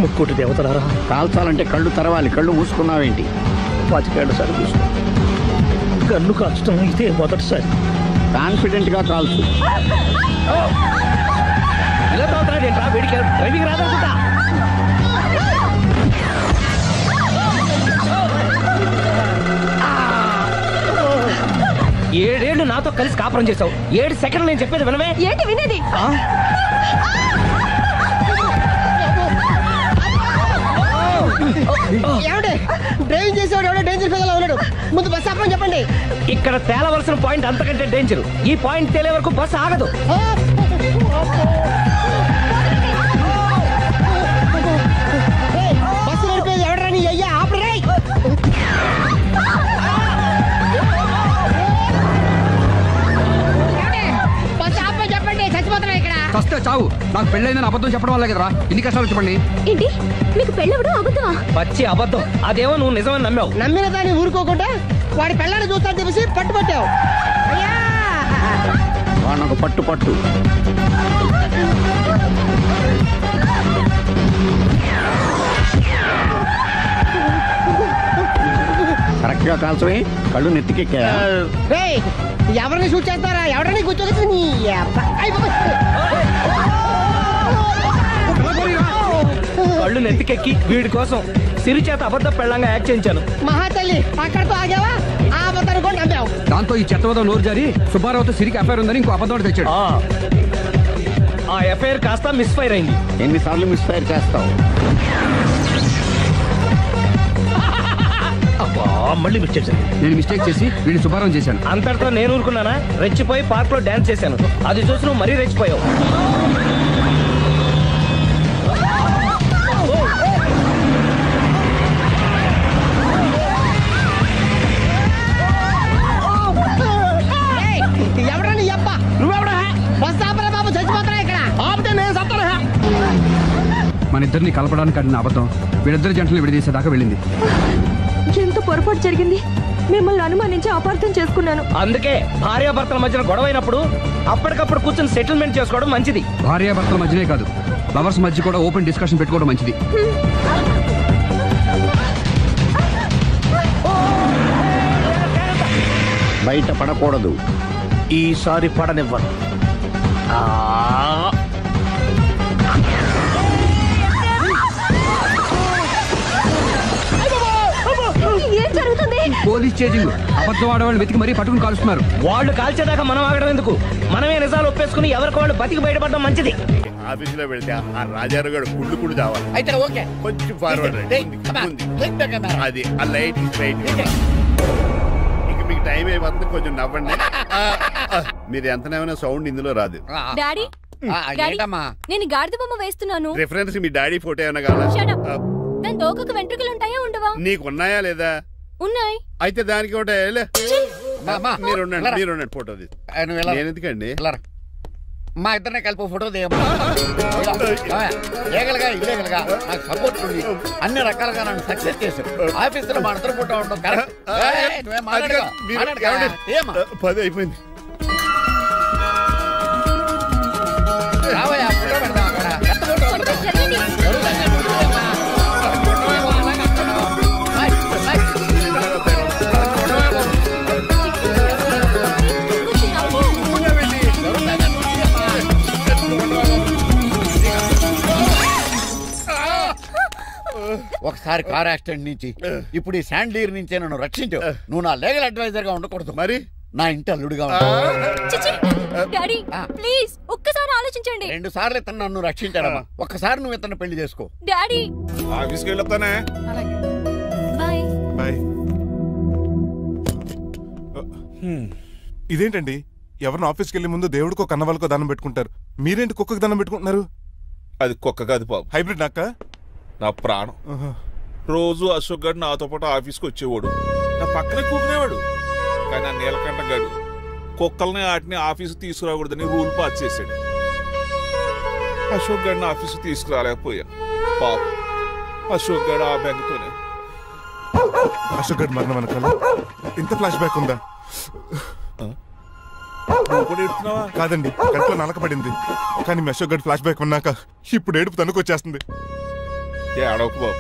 ముక్కోటి దేవతలారా, కాల్చాలంటే కళ్ళు తెరవాలి. కళ్ళు మూసుకున్నావేంటి? 25 సార్లు చూసుకో. కన్ను కాల్చడం ఇదే మొదటిసారి. కాన్ఫిడెంట్ గా కాల్చు. ఇలా తోతాడు ఏంట్రా? వీడికి డ్రైవింగ్ రాదనుకుంటా. ఏడేళ్లు నాతో కలిసి కాపురం చేసావు. 7 సెకండ్లు నేను చెప్పేది వినవే. ఏంటి వినేది? డ్రైవింగ్ చేసేవాడు ఎవడో డేంజర్ ఫీల్ ఉన్నాడు. ముందు బస్ ఆపమని చెప్పండి. ఇక్కడ తేలవలసిన పాయింట్ అంతకంటే డేంజర్. ఈ పాయింట్ తేలే వరకు బస్సు ఆగదు. బస్సు నడిపేది ఎవడరాని అయ్యా ఆపరే. బస్ ఆపమని చెప్పండి. చచ్చిపోతున్నా ఇక్కడ. వస్తే చావు. నాకు పెళ్ళైందని అబద్ధం చెప్పడం వల్ల కదరా ఇన్ని కష్టాలు చెప్పండి. ఏంటి మీకు పెళ్ళవడం అబద్ధమా? పచ్చి అబద్ధం. అదేమో నువ్వు నిజమని నమ్మావు. నమ్మిన దాన్ని ఊరుకోకుండా వాడి పెళ్ళాన్ని చూస్తాను తెలిసి పట్టుబట్టావు. వాడినొక పట్టు పట్టు. కరెక్ట్ గా కాల్చవే. కళ్ళు నెత్తికెక్కా. ఎవరిని షూట్ చేస్తారా? ఎవరిని కూర్చోవచ్చు. నీ కళ్ళు నెత్తికెక్కి వీడి కోసం సిరి చేత అబద్ధ పెళ్ళంగా యాక్ట్ చేయించాను. మహాతల్లి అక్కడితో ఆగావా? ఆ అబద్ధాన్ని కూడా నమ్మావు. దాంతో ఈ చెత్తవదో నోరు జారి సుబ్బారావుతో సిరికి అఫైర్ ఉందని ఇంకో అబద్ధం తెచ్చాడు. ఆ ఎఫ్ఐఆర్ కాస్త మిస్ఫైర్ అయింది. ఎన్నిసార్లు మిస్ఫైర్ చేస్తావు? మళ్ళీ మిస్టేక్ చేశాను. నేను మిస్టేక్ చేసి వీడిని సుబ్బారావు చేశాను. అంతటితో నేను ఊరుకున్నానా? రెచ్చిపోయి పార్క్ లో డాన్స్ చేశాను. అది చూసి నువ్వు మరీ రెచ్చిపోయావు. ఎవడని అబ్బా? నువ్వెవడా? బస్ ఆపరా బాబు. చచ్చిపోతున్నా ఇక్కడ. ఆపితే నేను సత్తానా? మన ఇద్దరిని కలపడానికి ఆడిన అబద్ధం వీళ్ళిద్దరి జంటలు విడదీసేదాకా వెళ్ళింది. ఎంత పొరపాటు జరిగింది. మిమ్మల్ని అనుమానించి అపార్థం చేసుకున్నాను. అందుకే భార్యాభర్తల మధ్యన గొడవైనప్పుడు అప్పటికప్పుడు కూర్చొని సెటిల్మెంట్ చేసుకోవడం మంచిది. భార్యాభర్తల మధ్యనే కాదు, లవర్స్ మధ్య కూడా ఓపెన్ డిస్కషన్ పెట్టుకోవడం మంచిది. బయట పడకూడదు. ఈసారి పడనివ్వను. ఏం జరుగుతుంది? Police chasing. అబద్ధం ఆడవాళ్ళు వెతికి మరీ పట్టుకుని కాలుస్తున్నారు. వాళ్ళు కాల్చేదాకా మనం ఆగడం ఎందుకు? మనమే నిజాలు ఒప్పేసుకుని ఎవరికి వాళ్ళు బతికి బయటపడడం మంచిది. ఆఫీసులో వెళ్తే ఆ రాజారావు గారు కుళ్ళు చావాలి. అయితే ఓకే. కొంచెం ఫార్వర్డ్ అది ఆ లైట్ రైట్. ఇక మీకు టైం అయిపోతుంది. కొంచెం నవ్వండి. మీరు ఎంతనేమైనా సౌండ్ ఇందులో రాదు. డాడీ నేను గాడిద బొమ్మ వేస్తున్నాను. రిఫరెన్స్ మీ డాడీ ఫోటో ఏమైనా కావాలా? దాని దోకకు వెంట్రుకలు ఉంటాయా ఉండవా? నీకు ఉన్నాయా లేదా? ఉన్నాయి. అయితే దానికి ఒకటే మీరు ఉండండి. ఫోటో నేను ఎందుకండి? మా ఇద్దరిని కలిపి ఫోటో దిగలుగా ఇల్లేగలుగా నాకు సపోర్ట్ ఉంది. అన్ని రకాలుగా నన్ను సక్సెస్ చేశారు. ఆఫీసులో మా ఇద్దరు ఫోటో ఉండడం కరెక్ట్. 10 అయిపోయింది. రావయ్యా ఫోటో పెడదాం అక్కడ. ఒకసారి కార్ యాక్సిడెంట్ నుంచి ఇప్పుడు ఈ శాండీర్ నుంచే నన్ను రక్షించావు. నువ్వు నా లీగల్ అడ్వైజర్ గా ఉండకూడదు. మరి నా ఇంటి అల్లుడుగా డాడీ ప్లీజ్ ఒక్కసారి ఆలోచించండి. 2 సార్లు ఇతను నన్ను రక్షించాడమ్మా. ఒక్కసారి నువ్వు ఇతను పెళ్లి చేసుకో. డాడీ ఆఫీస్కి వెళ్ళొస్తానే. Bye bye. ఇదేంటండి, ఎవరిని ఆఫీస్కి వెళ్ళే ముందు దేవుడికో కన్నవాళ్ళకో దండం పెట్టుకుంటారు. మీరేంటి కుక్కకి దండం పెట్టుకుంటున్నారు? అది కుక్క కాదు బాబు, హైబ్రిడ్ నక్క. నా ప్రాణం. రోజు అశోక్ గారు నాతో పాటు ఆఫీస్కి వచ్చేవాడు, నా పక్కనే కూకునేవాడు. కానీ ఆ నీలకంఠ గాడు కుక్కల్ని వాటిని ఆఫీసు తీసుకురాకూడదని రూల్ పాస్ చేశాడు. అశోక్ గారిని ఆఫీసు తీసుకురాలేకపోయా. పాప అశోక్ గడ ఆ బ్యాంకుతోనే. అశోక్ గడ్ మరణం వెనకాల ఇంత ఫ్లాష్ బ్యాక్ ఉందా? కాదండి, కడుపులో నలకబడింది. కానీ మీ అశోక్ గడ్ ఫ్లాష్ బ్యాక్ ఉన్నాక ఇప్పుడు ఏడుపు తనుకొచ్చేస్తుంది. ఏ అడవకు బాబు.